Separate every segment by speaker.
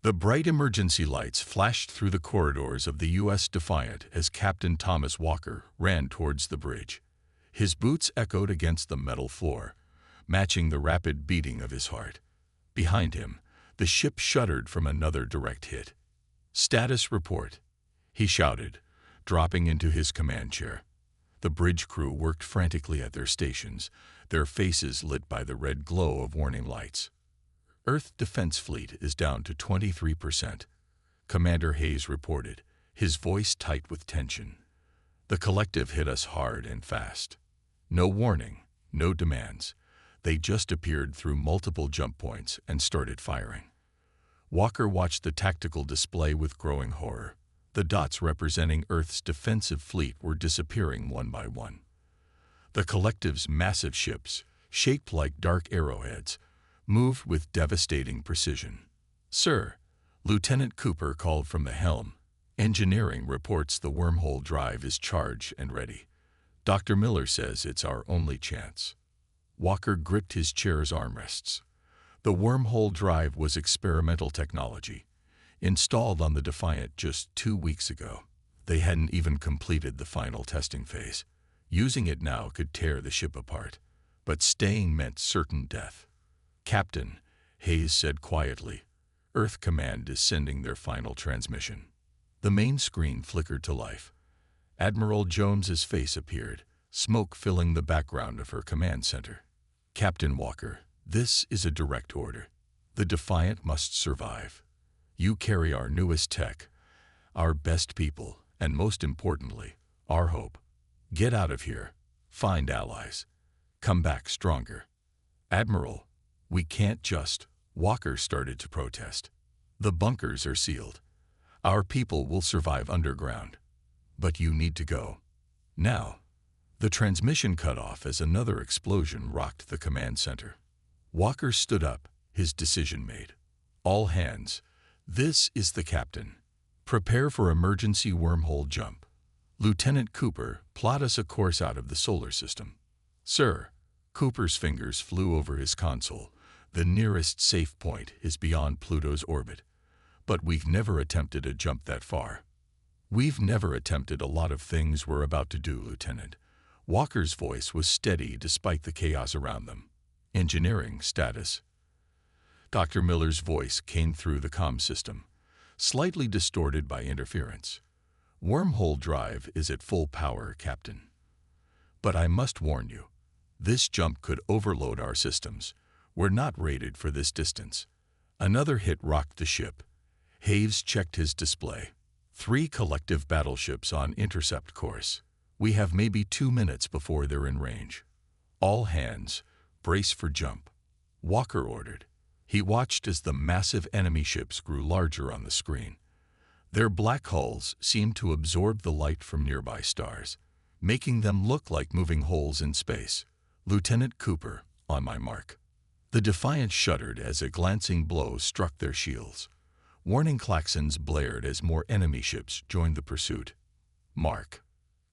Speaker 1: The bright emergency lights flashed through the corridors of the U.S. Defiant as Captain Thomas Walker ran towards the bridge. His boots echoed against the metal floor, matching the rapid beating of his heart. Behind him, the ship shuddered from another direct hit. "Status report," he shouted, dropping into his command chair. The bridge crew worked frantically at their stations, their faces lit by the red glow of warning lights. "Earth Defense Fleet is down to 23%, Commander Hayes reported, his voice tight with tension. "The collective hit us hard and fast. No warning, no demands. They just appeared through multiple jump points and started firing." Walker watched the tactical display with growing horror. The dots representing Earth's defensive fleet were disappearing one by one. The collective's massive ships, shaped like dark arrowheads, moved with devastating precision. "Sir," Lieutenant Cooper called from the helm. "Engineering reports the wormhole drive is charged and ready. Dr. Miller says it's our only chance." Walker gripped his chair's armrests. The wormhole drive was experimental technology, installed on the Defiant just 2 weeks ago. They hadn't even completed the final testing phase. Using it now could tear the ship apart, but staying meant certain death. "Captain," Hayes said quietly, "Earth Command is sending their final transmission." The main screen flickered to life. Admiral Jones's face appeared, smoke filling the background of her command center. "Captain Walker, this is a direct order. The Defiant must survive. You carry our newest tech, our best people, and most importantly, our hope. Get out of here. Find allies. Come back stronger." "Admiral, we can't just..." Walker started to protest. "The bunkers are sealed. Our people will survive underground. But you need to go. Now." The transmission cut off as another explosion rocked the command center. Walker stood up, his decision made. "All hands. This is the captain. Prepare for emergency wormhole jump. Lieutenant Cooper, plot us a course out of the solar system." "Sir." Cooper's fingers flew over his console. "The nearest safe point is beyond Pluto's orbit. But we've never attempted a jump that far." "We've never attempted a lot of things we're about to do, Lieutenant." Walker's voice was steady despite the chaos around them. "Engineering status." Dr. Miller's voice came through the comm system, slightly distorted by interference. "Wormhole drive is at full power, Captain. But I must warn you, this jump could overload our systems. We're not rated for this distance." Another hit rocked the ship. Hayes checked his display. 3 collective battleships on intercept course. "We have maybe 2 minutes before they're in range. All hands, brace for jump," Walker ordered. He watched as the massive enemy ships grew larger on the screen. Their black hulls seemed to absorb the light from nearby stars, making them look like moving holes in space. "Lieutenant Cooper, on my mark." The Defiant shuddered as a glancing blow struck their shields. Warning klaxons blared as more enemy ships joined the pursuit. "Mark."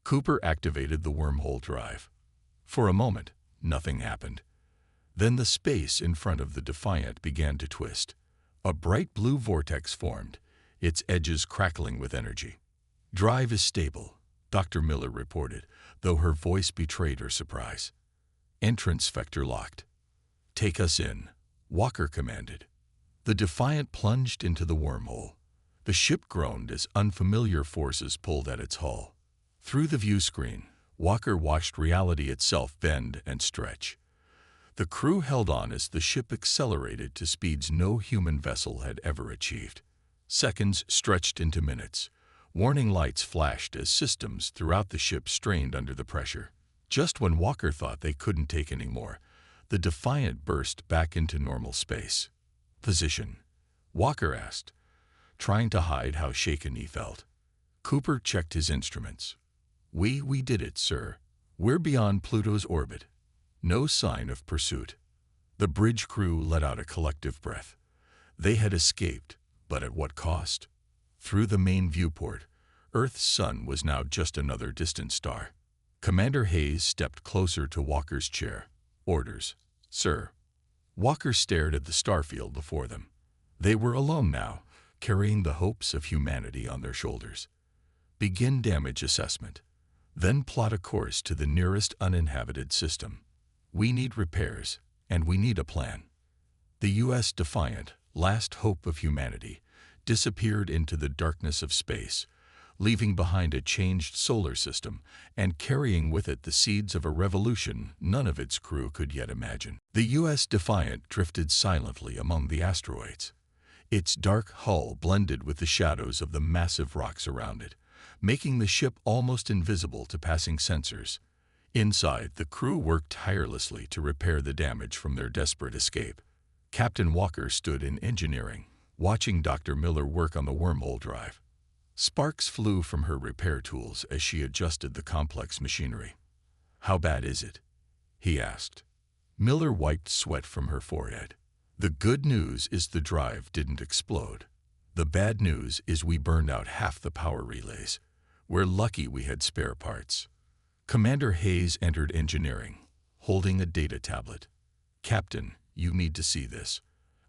Speaker 1: Cooper activated the wormhole drive. For a moment, nothing happened. Then the space in front of the Defiant began to twist. A bright blue vortex formed, its edges crackling with energy. "Drive is stable," Dr. Miller reported, though her voice betrayed her surprise. "Entrance vector locked." "Take us in," Walker commanded. The Defiant plunged into the wormhole. The ship groaned as unfamiliar forces pulled at its hull. Through the view screen, Walker watched reality itself bend and stretch. The crew held on as the ship accelerated to speeds no human vessel had ever achieved. Seconds stretched into minutes. Warning lights flashed as systems throughout the ship strained under the pressure. Just when Walker thought they couldn't take any more, the Defiant burst back into normal space. "Position?" Walker asked, trying to hide how shaken he felt. Cooper checked his instruments. We did it, sir. We're beyond Pluto's orbit. No sign of pursuit." The bridge crew let out a collective breath. They had escaped, but at what cost? Through the main viewport, Earth's sun was now just another distant star. Commander Hayes stepped closer to Walker's chair. "Orders, sir." Walker stared at the starfield before them. They were alone now, carrying the hopes of humanity on their shoulders. Begin damage assessment. Then plot a course to the nearest uninhabited system. We need repairs, and we need a plan. The U.S. Defiant, last hope of humanity, disappeared into the darkness of space, leaving behind a changed solar system and carrying with it the seeds of a revolution none of its crew could yet imagine. The U.S. Defiant drifted silently among the asteroids. Its dark hull blended with the shadows of the massive rocks around it, making the ship almost invisible to passing sensors. Inside, the crew worked tirelessly to repair the damage from their desperate escape. Captain Walker stood in engineering, watching Dr. Miller work on the wormhole drive. Sparks flew from her repair tools as she adjusted the complex machinery. "How bad is it?" he asked. Miller wiped sweat from her forehead. "The good news is the drive didn't explode. The bad news is we burned out half the power relays. We're lucky we had spare parts." Commander Hayes entered engineering, holding a data tablet. "Captain, you need to see this.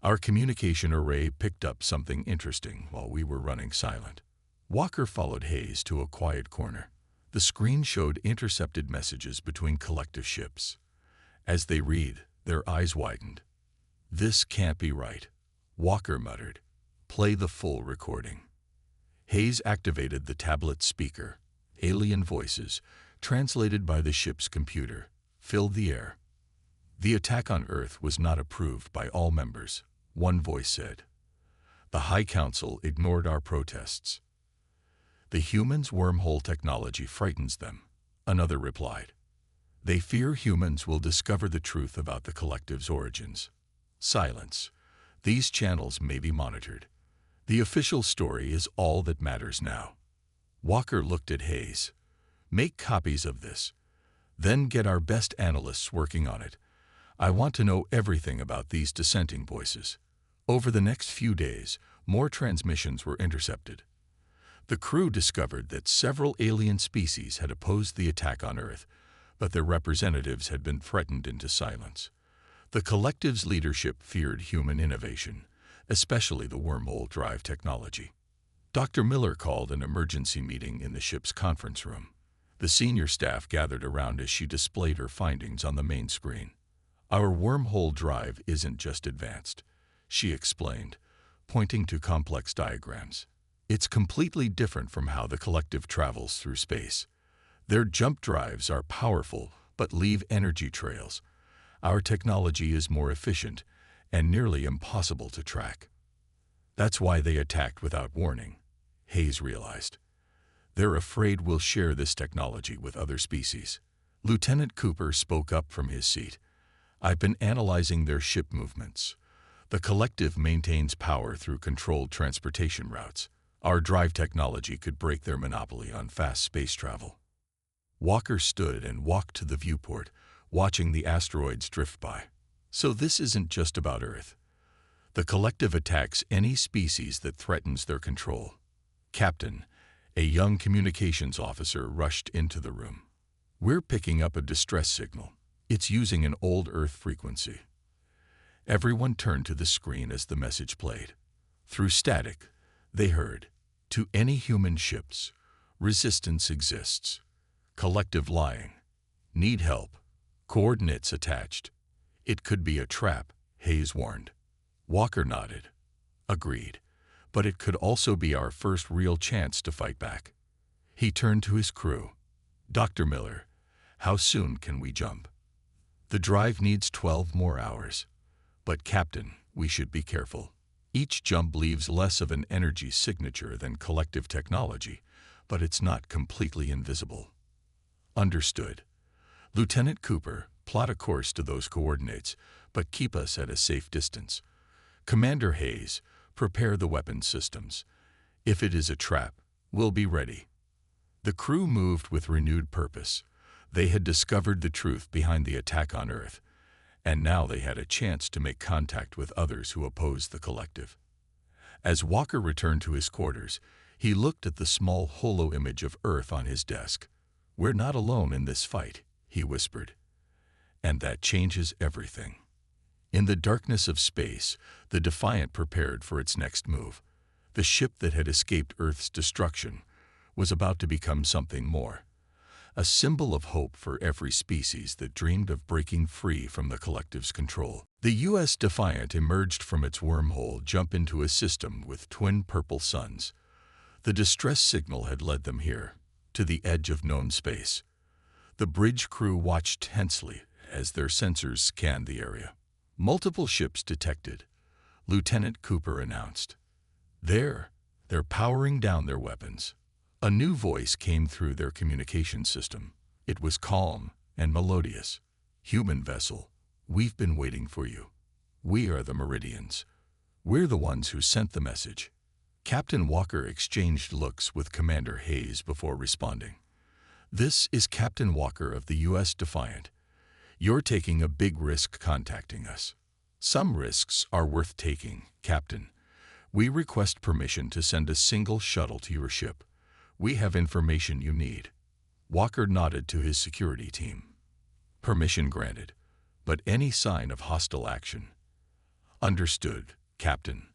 Speaker 1: Our communication array picked up something interesting while we were running silent." Walker followed Hayes to a quiet corner. The screen showed intercepted messages between collective ships. As they read, their eyes widened. "This can't be right," Walker muttered. "Play the full recording." Hayes activated the tablet speaker. Alien voices, translated by the ship's computer, filled the air. "The attack on Earth was not approved by all members," one voice said. "The High Council ignored our protests. The humans' wormhole technology frightens them," another replied. "They fear humans will discover the truth about the collective's origins." Silence. "These channels may be monitored. The official story is all that matters now." Walker looked at Hayes. "Make copies of this. Then get our best analysts working on it. I want to know everything about these dissenting voices." Over the next few days, more transmissions were intercepted. The crew discovered that several alien species had opposed the attack on Earth, but their representatives had been threatened into silence. The collective's leadership feared human innovation, especially the wormhole drive technology. Dr. Miller called an emergency meeting in the ship's conference room. The senior staff gathered around as she displayed her findings on the main screen. "Our wormhole drive isn't just advanced," she explained, pointing to complex diagrams. "It's completely different from how the collective travels through space. Their jump drives are powerful but leave energy trails. Our technology is more efficient and nearly impossible to track." "That's why they attacked without warning," Hayes realized. "They're afraid we'll share this technology with other species." Lieutenant Cooper spoke up from his seat. "I've been analyzing their ship movements. The collective maintains power through controlled transportation routes. Our drive technology could break their monopoly on fast space travel." Walker stood and walked to the viewport, watching the asteroids drift by. "So this isn't just about Earth. The collective attacks any species that threatens their control." "Captain," a young communications officer rushed into the room. "We're picking up a distress signal. It's using an old Earth frequency." Everyone turned to the screen as the message played. Through static, they heard, "To any human ships, resistance exists. Collective lying. Need help. Coordinates attached." "It could be a trap," Hayes warned. Walker nodded. "Agreed. But it could also be our first real chance to fight back." He turned to his crew. "Dr. Miller, how soon can we jump?" "The drive needs 12 more hours. But Captain, we should be careful. Each jump leaves less of an energy signature than collective technology, but it's not completely invisible." "Understood. Lieutenant Cooper, plot a course to those coordinates, but keep us at a safe distance. Commander Hayes, prepare the weapon systems. If it is a trap, we'll be ready." The crew moved with renewed purpose. They had discovered the truth behind the attack on Earth, and now they had a chance to make contact with others who opposed the collective. As Walker returned to his quarters, he looked at the small holo image of Earth on his desk. "We're not alone in this fight," he whispered. "And that changes everything." In the darkness of space, the Defiant prepared for its next move. The ship that had escaped Earth's destruction was about to become something more, a symbol of hope for every species that dreamed of breaking free from the collective's control. The U.S. Defiant emerged from its wormhole, jumped into a system with twin purple suns. The distress signal had led them here, to the edge of known space. The bridge crew watched tensely as their sensors scanned the area. Multiple ships detected, Lieutenant Cooper announced. They're powering down their weapons. A new voice came through their communication system. It was calm and melodious. Human vessel, we've been waiting for you. We are the Meridians. We're the ones who sent the message. Captain Walker exchanged looks with Commander Hayes before responding. This is Captain Walker of the U.S. Defiant. You're taking a big risk contacting us. Some risks are worth taking, Captain. We request permission to send a single shuttle to your ship. We have information you need. Walker nodded to his security team. Permission granted, but any sign of hostile action. Understood, Captain.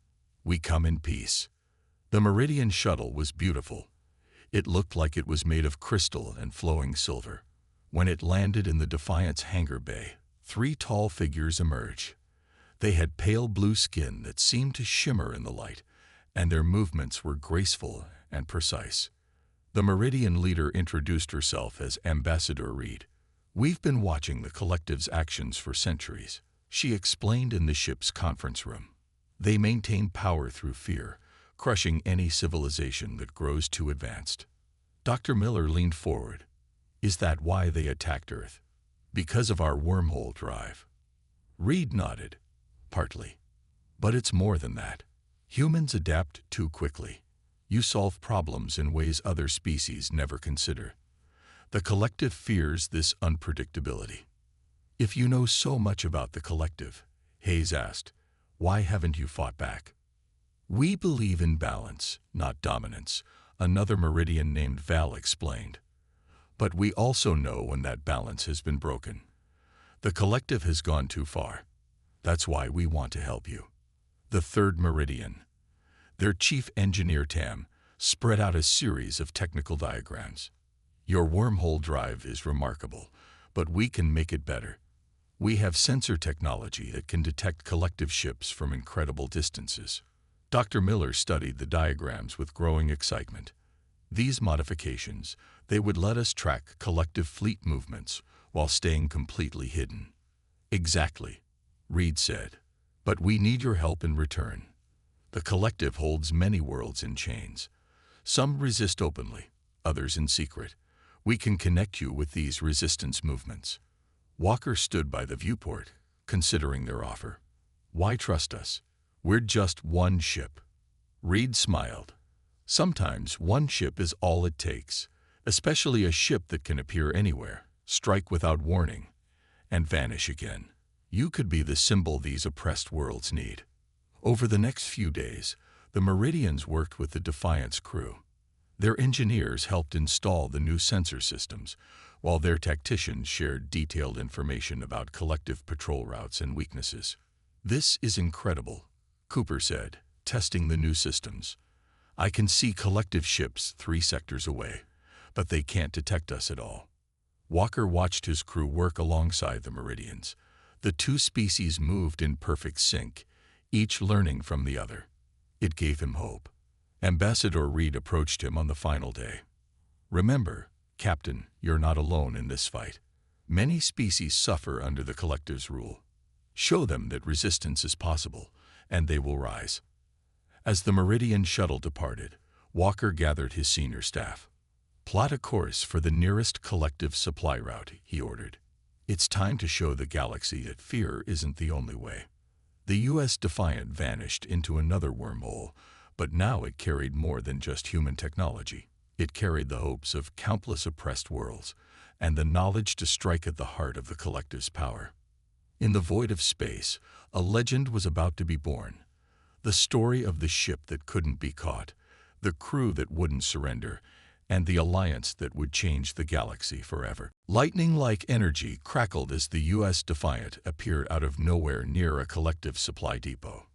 Speaker 1: We come in peace. The Meridian shuttle was beautiful. It looked like it was made of crystal and flowing silver. When it landed in the Defiant's hangar bay, 3 tall figures emerged. They had pale blue skin that seemed to shimmer in the light, and their movements were graceful and precise. The Meridian leader introduced herself as Ambassador Reed. We've been watching the collective's actions for centuries, she explained in the ship's conference room. They maintain power through fear, crushing any civilization that grows too advanced. Dr. Miller leaned forward. Is that why they attacked Earth? Because of our wormhole drive? Reed nodded. Partly. But it's more than that. Humans adapt too quickly. You solve problems in ways other species never consider. The collective fears this unpredictability. If you know so much about the collective, Hayes asked, why haven't you fought back? We believe in balance, not dominance, another Meridian named Val explained. But we also know when that balance has been broken. The collective has gone too far. That's why we want to help you. The third Meridian. Their chief engineer Tam spread out a series of technical diagrams. Your wormhole drive is remarkable, but we can make it better. We have sensor technology that can detect collective ships from incredible distances. Dr. Miller studied the diagrams with growing excitement. These modifications, they would let us track collective fleet movements while staying completely hidden. Exactly, Reed said. But we need your help in return. The collective holds many worlds in chains. Some resist openly, others in secret. We can connect you with these resistance movements. Walker stood by the viewport, considering their offer. Why trust us? We're just one ship. Reed smiled. Sometimes one ship is all it takes, especially a ship that can appear anywhere, strike without warning, and vanish again. You could be the symbol these oppressed worlds need. Over the next few days, the Meridians worked with the Defiant's crew. Their engineers helped install the new sensor systems, while their tacticians shared detailed information about collective patrol routes and weaknesses. This is incredible, Cooper said, testing the new systems. I can see collective ships 3 sectors away, but they can't detect us at all. Walker watched his crew work alongside the Meridians. The 2 species moved in perfect sync, each learning from the other. It gave him hope. Ambassador Reed approached him on the final day. Remember, Captain, you're not alone in this fight. Many species suffer under the collective's rule. Show them that resistance is possible, and they will rise. As the Meridian shuttle departed, Walker gathered his senior staff. Plot a course for the nearest collective supply route, he ordered. It's time to show the galaxy that fear isn't the only way. The U.S. Defiant vanished into another wormhole, but now it carried more than just human technology. It carried the hopes of countless oppressed worlds and the knowledge to strike at the heart of the collective's power. In the void of space, a legend was about to be born. The story of the ship that couldn't be caught, the crew that wouldn't surrender, and the alliance that would change the galaxy forever. Lightning-like energy crackled as the U.S. Defiant appeared out of nowhere near a collective supply depot.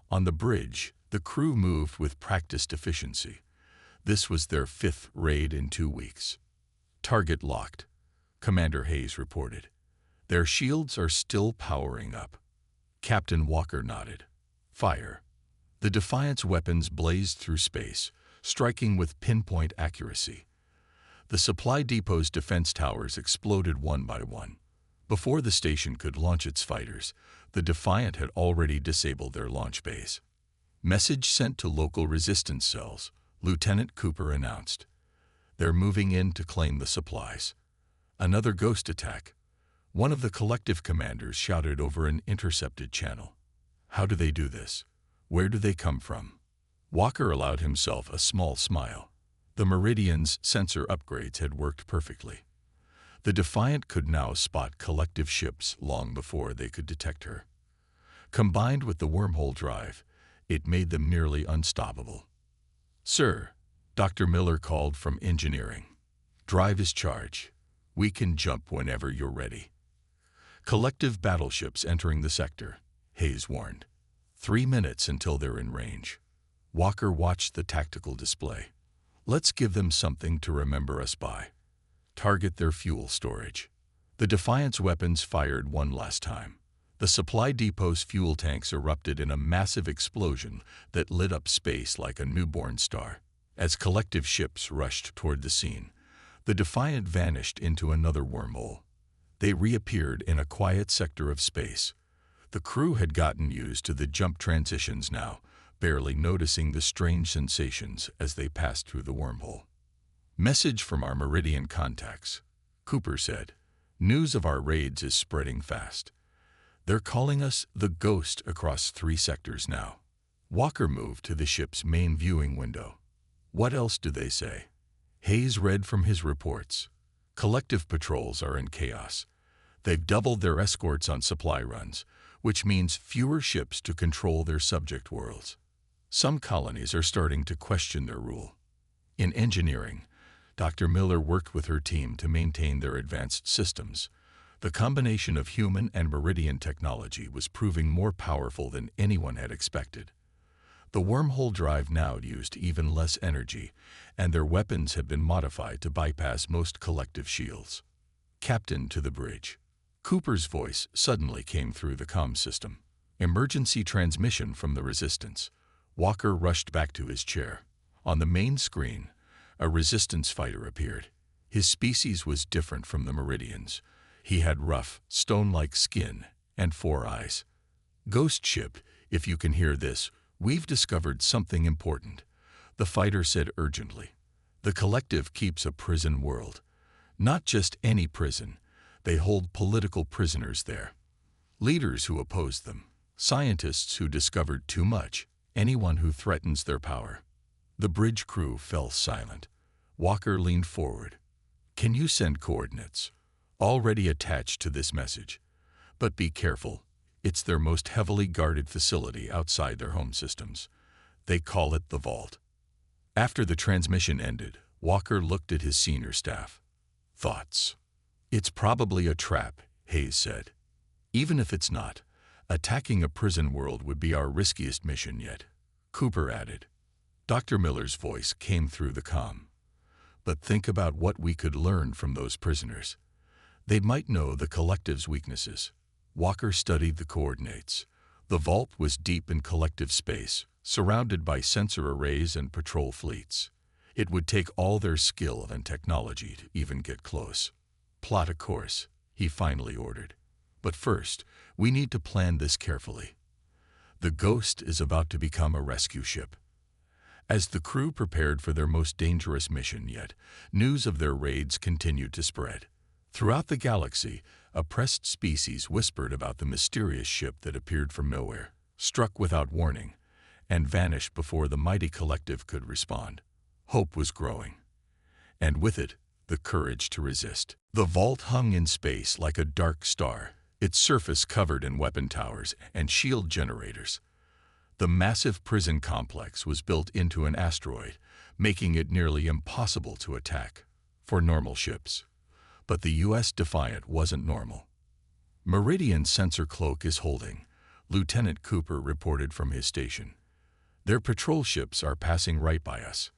Speaker 1: On the bridge, The crew moved with practiced efficiency. This was their 5th raid in 2 weeks. "Target locked," Commander Hayes reported. "Their shields are still powering up." Captain Walker nodded. "Fire." The Defiant's weapons blazed through space, striking with pinpoint accuracy. The supply depot's defense towers exploded one by one. Before the station could launch its fighters, the Defiant had already disabled their launch bays. "Message sent to local resistance cells," Lieutenant Cooper announced. "They're moving in to claim the supplies." "Another ghost attack," one of the collective commanders shouted over an intercepted channel. "How do they do this? Where do they come from?" Walker allowed himself a small smile. The Meridian's sensor upgrades had worked perfectly. The Defiant could now spot collective ships long before they could detect her. Combined with the wormhole drive, it made them nearly unstoppable. "Sir," Dr. Miller called from engineering. "Drive is charged. We can jump whenever you're ready." "Collective battleships entering the sector," Hayes warned. 3 minutes until they're in range." Walker watched the tactical display. "Let's give them something to remember us by. Target their fuel storage." The Defiant's weapons fired one last time. The supply depot's fuel tanks erupted in a massive explosion that lit up space like a newborn star. As collective ships rushed toward the scene, the Defiant vanished into another wormhole. They reappeared in a quiet sector of space. The crew had gotten used to the jump transitions now, barely noticing the strange sensations as they passed through the wormhole. "Message from our Meridian contacts," Cooper said. "News of our raids is spreading fast. They're calling us the Ghost across 3 sectors now." Walker moved to the ship's main viewing window. "What else do they say?" Hayes read from his reports. "Collective patrols are in chaos. They've doubled their escorts on supply runs, which means fewer ships to control their subject worlds. Some colonies are starting to question their rule." In engineering, Dr. Miller worked with her team to maintain their advanced systems. The combination of human and Meridian technology was proving more powerful than anyone had expected. The wormhole drive now used even less energy, and their weapons had been modified to bypass most collective shields. "Captain to the bridge." Cooper's voice suddenly came through the comm system. "Emergency transmission from the Resistance." Walker rushed back to his chair. On the main screen, a Resistance fighter appeared. His species was different from the Meridians. He had rough, stone-like skin and 4 eyes. "Ghost ship, if you can hear this, we've discovered something important," the fighter said urgently. "The Collective keeps a prison world. Not just any prison. They hold political prisoners there. Leaders who oppose them. Scientists who discovered too much. Anyone who threatens their power." The bridge crew fell silent. Walker leaned forward. "Can you send coordinates?" "Already attached to this message. But be careful. It's their most heavily guarded facility outside their home systems. They call it the Vault." After the transmission ended, Walker looked at his senior staff. "Thoughts?" "It's probably a trap," Hayes said. "Even if it's not, attacking a prison world would be our riskiest mission yet," Cooper added. Dr. Miller's voice came through the comm. "But think about what we could learn from those prisoners. They might know the Collective's weaknesses." Walker studied the coordinates. The Vault was deep in collective space, surrounded by sensor arrays and patrol fleets. It would take all their skill and technology to even get close. "Plot a course," he finally ordered. "But first, we need to plan this carefully. The Ghost is about to become a rescue ship." As the crew prepared for their most dangerous mission yet, news of their raids continued to spread. Throughout the galaxy, oppressed species whispered about the mysterious ship that appeared from nowhere, struck without warning, and vanished before the mighty Collective could respond. Hope was growing, and with it, the courage to resist. The Vault hung in space like a dark star, its surface covered in weapon towers and shield generators. The massive prison complex was built into an asteroid, making it nearly impossible to attack for normal ships. But the U.S. Defiant wasn't normal. "Meridian sensor cloak is holding," Lieutenant Cooper reported from his station. Their patrol ships are passing right by us.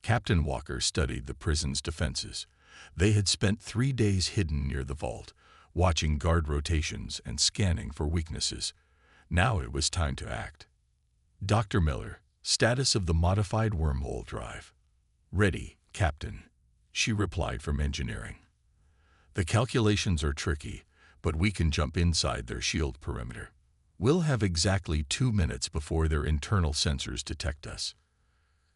Speaker 1: Captain Walker studied the prison's defenses. They had spent 3 days hidden near the vault, watching guard rotations and scanning for weaknesses. Now it was time to act. Dr. Miller, status of the modified wormhole drive. Ready, Captain, she replied from engineering. The calculations are tricky, but we can jump inside their shield perimeter. We'll have exactly 2 minutes before their internal sensors detect us.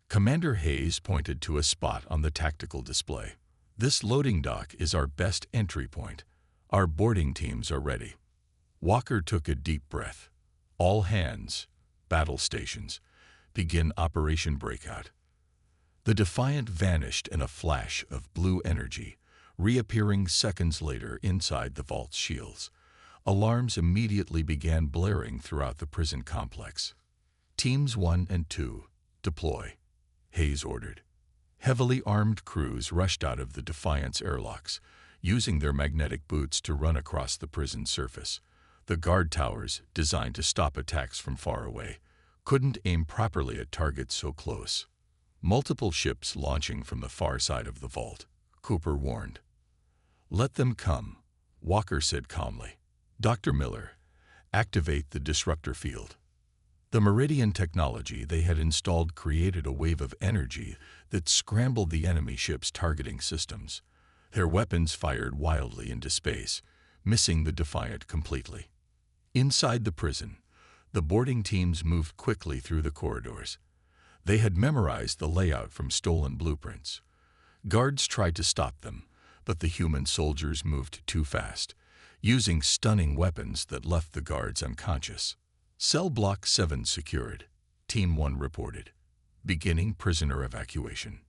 Speaker 1: Commander Hayes pointed to a spot on the tactical display. This loading dock is our best entry point. Our boarding teams are ready. Walker took a deep breath. All hands, battle stations, begin Operation Breakout. The Defiant vanished in a flash of blue energy, reappearing seconds later inside the vault's shields. Alarms immediately began blaring throughout the prison complex. Teams 1 and 2, deploy, Hayes ordered. Heavily armed crews rushed out of the Defiant's airlocks, using their magnetic boots to run across the prison's surface. The guard towers, designed to stop attacks from far away, couldn't aim properly at targets so close. Multiple ships launching from the far side of the vault, Cooper warned. Let them come, Walker said calmly. Dr. Miller, activate the disruptor field. The Meridian technology they had installed created a wave of energy that scrambled the enemy ship's targeting systems. Their weapons fired wildly into space, missing the Defiant completely. Inside the prison, the boarding teams moved quickly through the corridors. They had memorized the layout from stolen blueprints. Guards tried to stop them, but the human soldiers moved too fast, using stunning weapons that left the guards unconscious. Cell Block 7 secured, Team 1 reported. Beginning prisoner evacuation.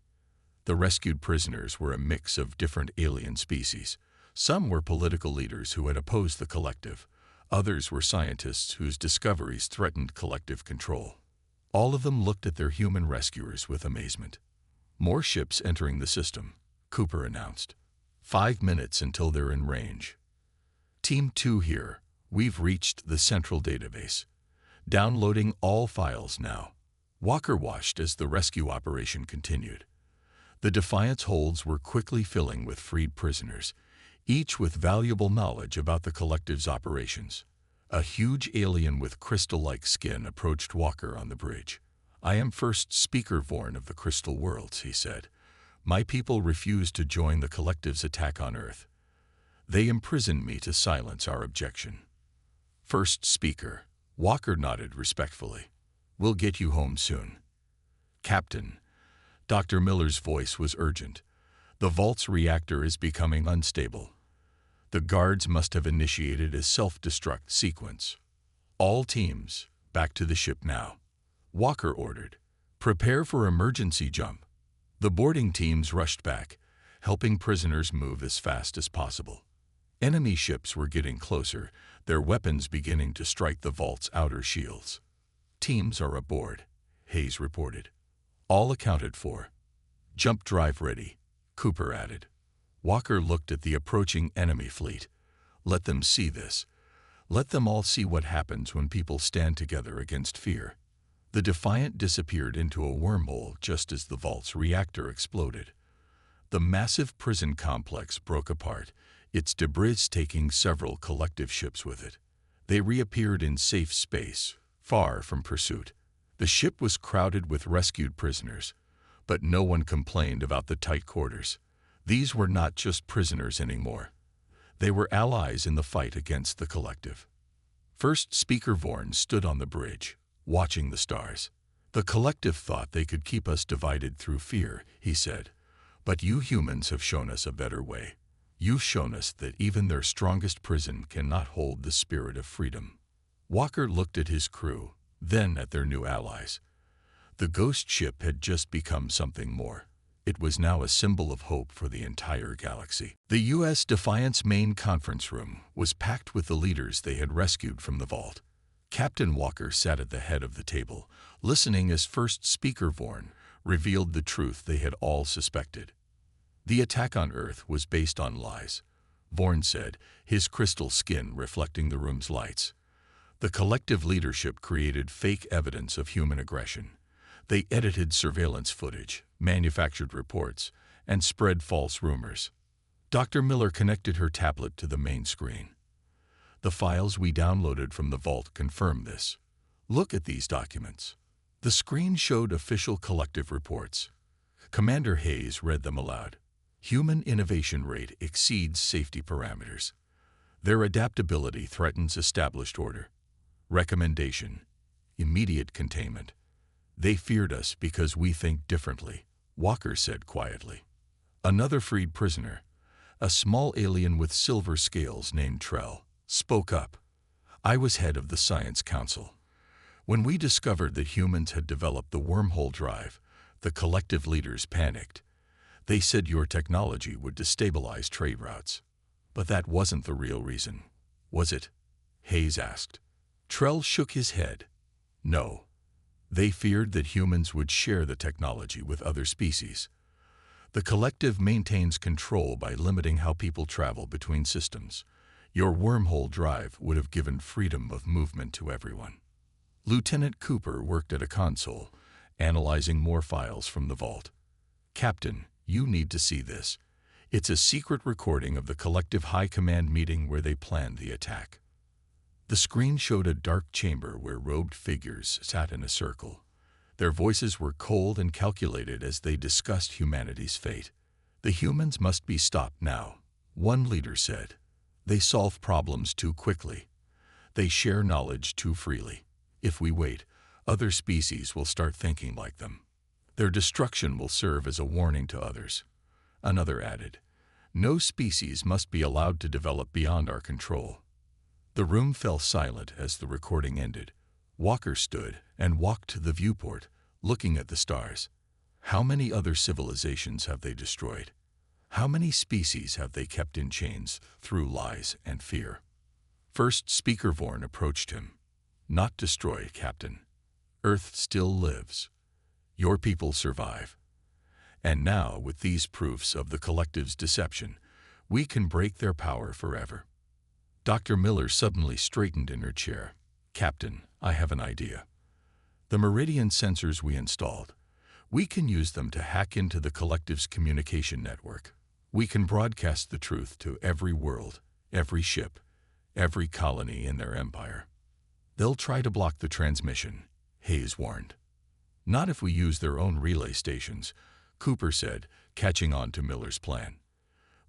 Speaker 1: The rescued prisoners were a mix of different alien species. Some were political leaders who had opposed the collective. Others were scientists whose discoveries threatened collective control. All of them looked at their human rescuers with amazement. More ships entering the system, Cooper announced. 5 minutes until they're in range. Team 2 here. We've reached the central database. Downloading all files now. Walker watched as the rescue operation continued. The Defiant's holds were quickly filling with freed prisoners, each with valuable knowledge about the collective's operations. A huge alien with crystal-like skin approached Walker on the bridge. I am First Speaker Vorn of the Crystal Worlds, he said. My people refused to join the collective's attack on Earth. They imprisoned me to silence our objection. First Speaker, Walker nodded respectfully. We'll get you home soon. Captain, Dr. Miller's voice was urgent. The vault's reactor is becoming unstable. The guards must have initiated a self-destruct sequence. All teams, back to the ship now. Walker ordered. Prepare for emergency jump. The boarding teams rushed back, helping prisoners move as fast as possible. Enemy ships were getting closer, their weapons beginning to strike the vault's outer shields. Teams are aboard, Hayes reported. All accounted for. Jump drive ready, Cooper added. Walker looked at the approaching enemy fleet. Let them see this. Let them all see what happens when people stand together against fear. The Defiant disappeared into a wormhole just as the vault's reactor exploded. The massive prison complex broke apart, its debris taking several collective ships with it. They reappeared in safe space, far from pursuit. The ship was crowded with rescued prisoners, but no one complained about the tight quarters. These were not just prisoners anymore. They were allies in the fight against the collective. First Speaker Vorn stood on the bridge, watching the stars. The collective thought they could keep us divided through fear, he said. But you humans have shown us a better way. You've shown us that even their strongest prison cannot hold the spirit of freedom. Walker looked at his crew, then at their new allies. The ghost ship had just become something more. It was now a symbol of hope for the entire galaxy. The U.S. Defiant's main conference room was packed with the leaders they had rescued from the vault. Captain Walker sat at the head of the table, listening as First Speaker Vorn revealed the truth they had all suspected. The attack on Earth was based on lies, Vorn said, his crystal skin reflecting the room's lights. The collective leadership created fake evidence of human aggression. They edited surveillance footage, manufactured reports, and spread false rumors. Dr. Miller connected her tablet to the main screen. The files we downloaded from the vault confirm this. Look at these documents. The screen showed official collective reports. Commander Hayes read them aloud. Human innovation rate exceeds safety parameters. Their adaptability threatens established order. Recommendation: immediate containment. They feared us because we think differently, Walker said quietly. Another freed prisoner, a small alien with silver scales named Trell, spoke up. I was head of the Science Council. When we discovered that humans had developed the wormhole drive, the collective leaders panicked. They said your technology would destabilize trade routes. But that wasn't the real reason, was it? Hayes asked. Trell shook his head. No. They feared that humans would share the technology with other species. The collective maintains control by limiting how people travel between systems. Your wormhole drive would have given freedom of movement to everyone. Lieutenant Cooper worked at a console, analyzing more files from the vault. Captain, you need to see this. It's a secret recording of the collective high command meeting where they planned the attack. The screen showed a dark chamber where robed figures sat in a circle. Their voices were cold and calculated as they discussed humanity's fate. The humans must be stopped now, one leader said. They solve problems too quickly. They share knowledge too freely. If we wait, other species will start thinking like them. Their destruction will serve as a warning to others. Another added, no species must be allowed to develop beyond our control. The room fell silent as the recording ended. Walker stood and walked to the viewport, looking at the stars. How many other civilizations have they destroyed? How many species have they kept in chains through lies and fear? First Speaker Vorn approached him. Not destroy, Captain. Earth still lives. Your people survive. And now, with these proofs of the collective's deception, we can break their power forever. Dr. Miller suddenly straightened in her chair. Captain, I have an idea. The Meridian sensors we installed, we can use them to hack into the collective's communication network. We can broadcast the truth to every world, every ship, every colony in their empire. They'll try to block the transmission, Hayes warned. Not if we use their own relay stations, Cooper said, catching on to Miller's plan.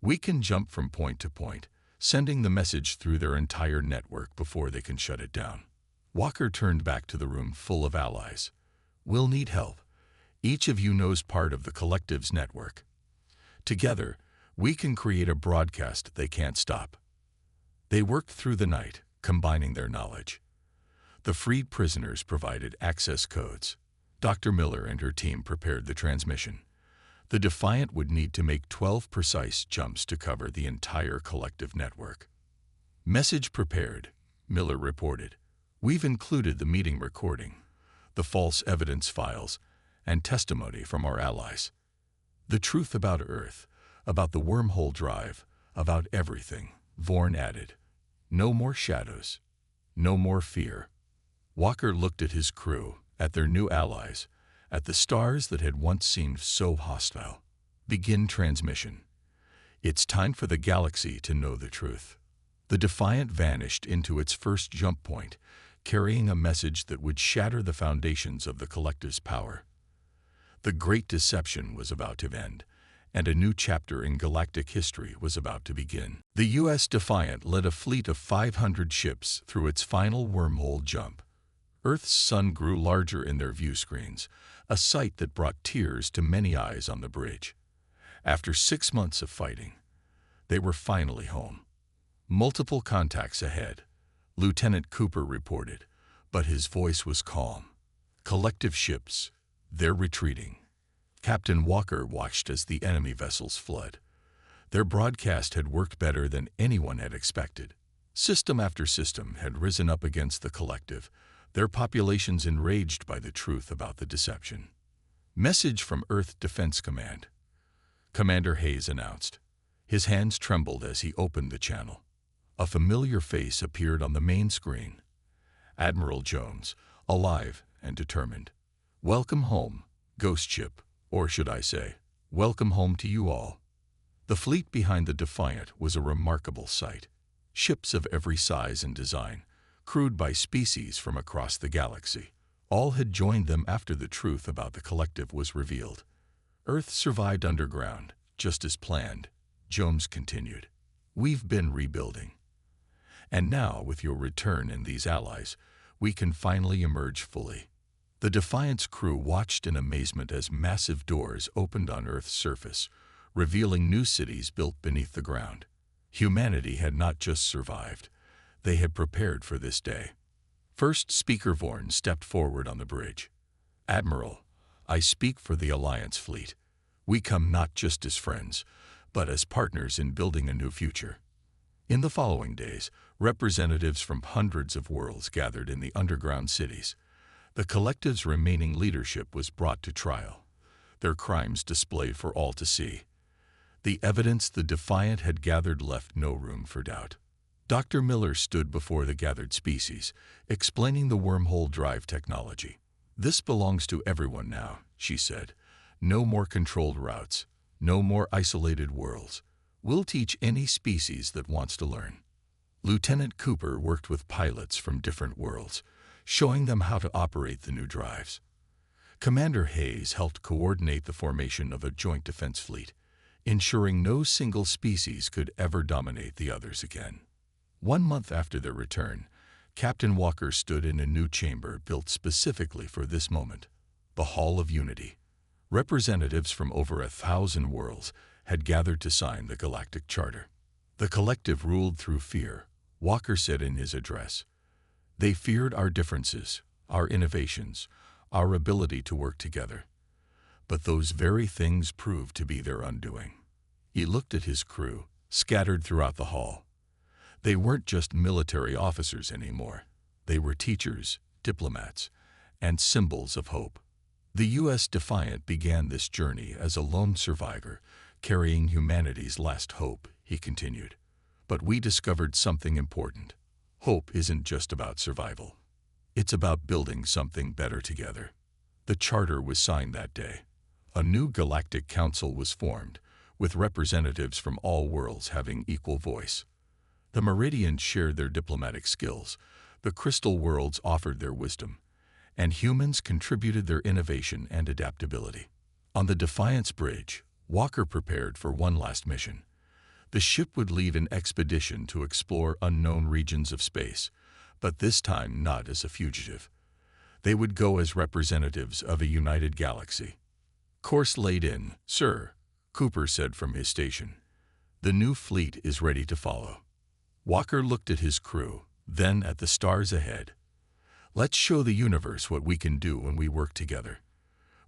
Speaker 1: We can jump from point to point, sending the message through their entire network before they can shut it down. Walker turned back to the room full of allies. We'll need help. Each of you knows part of the collective's network. Together, we can create a broadcast they can't stop. They worked through the night, combining their knowledge. The freed prisoners provided access codes. Dr. Miller and her team prepared the transmission. The Defiant would need to make 12 precise jumps to cover the entire collective network. Message prepared, Miller reported. We've included the meeting recording, the false evidence files, and testimony from our allies. The truth about Earth, about the wormhole drive, about everything, Vorn added. No more shadows, no more fear. Walker looked at his crew, at their new allies, at the stars that had once seemed so hostile. Begin transmission. It's time for the galaxy to know the truth. The Defiant vanished into its first jump point, carrying a message that would shatter the foundations of the collective's power. The Great Deception was about to end, and a new chapter in galactic history was about to begin. The U.S. Defiant led a fleet of 500 ships through its final wormhole jump. Earth's sun grew larger in their view screens, a sight that brought tears to many eyes on the bridge. After 6 months of fighting, they were finally home. Multiple contacts ahead, Lieutenant Cooper reported, but his voice was calm. Collective ships, they're retreating. Captain Walker watched as the enemy vessels fled. Their broadcast had worked better than anyone had expected. System after system had risen up against the collective, their populations enraged by the truth about the deception. Message from Earth Defense Command, Commander Hayes announced. His hands trembled as he opened the channel. A familiar face appeared on the main screen. Admiral Jones, alive and determined. Welcome home, Ghost Ship, or should I say, welcome home to you all. The fleet behind the Defiant was a remarkable sight. Ships of every size and design, crewed by species from across the galaxy. All had joined them after the truth about the collective was revealed. Earth survived underground, just as planned, Jones continued. We've been rebuilding. And now, with your return and these allies, we can finally emerge fully. The Defiant's crew watched in amazement as massive doors opened on Earth's surface, revealing new cities built beneath the ground. Humanity had not just survived, they had prepared for this day. First Speaker Vorn stepped forward on the bridge. Admiral, I speak for the Alliance fleet. We come not just as friends, but as partners in building a new future. In the following days, representatives from hundreds of worlds gathered in the underground cities. The collective's remaining leadership was brought to trial, their crimes displayed for all to see. The evidence the Defiant had gathered left no room for doubt. Dr. Miller stood before the gathered species, explaining the wormhole drive technology. This belongs to everyone now, she said. No more controlled routes, no more isolated worlds. We'll teach any species that wants to learn. Lieutenant Cooper worked with pilots from different worlds, showing them how to operate the new drives. Commander Hayes helped coordinate the formation of a joint defense fleet, ensuring no single species could ever dominate the others again. 1 month after their return, Captain Walker stood in a new chamber built specifically for this moment, the Hall of Unity. Representatives from over 1,000 worlds had gathered to sign the Galactic Charter. The collective ruled through fear, Walker said in his address. They feared our differences, our innovations, our ability to work together. But those very things proved to be their undoing. He looked at his crew, scattered throughout the hall. They weren't just military officers anymore. They were teachers, diplomats, and symbols of hope. The U.S. Defiant began this journey as a lone survivor, carrying humanity's last hope, he continued. But we discovered something important. Hope isn't just about survival. It's about building something better together. The charter was signed that day. A new Galactic Council was formed, with representatives from all worlds having equal voice. The Meridians shared their diplomatic skills, the Crystal worlds offered their wisdom, and humans contributed their innovation and adaptability. On the Defiance Bridge, Walker prepared for one last mission. The ship would lead an expedition to explore unknown regions of space, but this time not as a fugitive. They would go as representatives of a united galaxy. Course laid in, sir, Cooper said from his station. The new fleet is ready to follow. Walker looked at his crew, then at the stars ahead. Let's show the universe what we can do when we work together,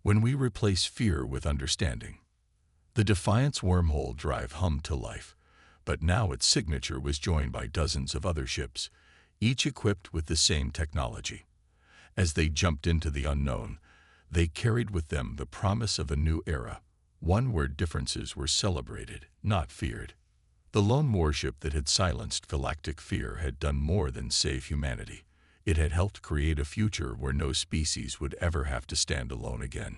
Speaker 1: when we replace fear with understanding. The Defiant's wormhole drive hummed to life, but now its signature was joined by dozens of other ships, each equipped with the same technology. As they jumped into the unknown, they carried with them the promise of a new era, one where differences were celebrated, not feared. The lone warship that had silenced galactic fear had done more than save humanity. It had helped create a future where no species would ever have to stand alone again.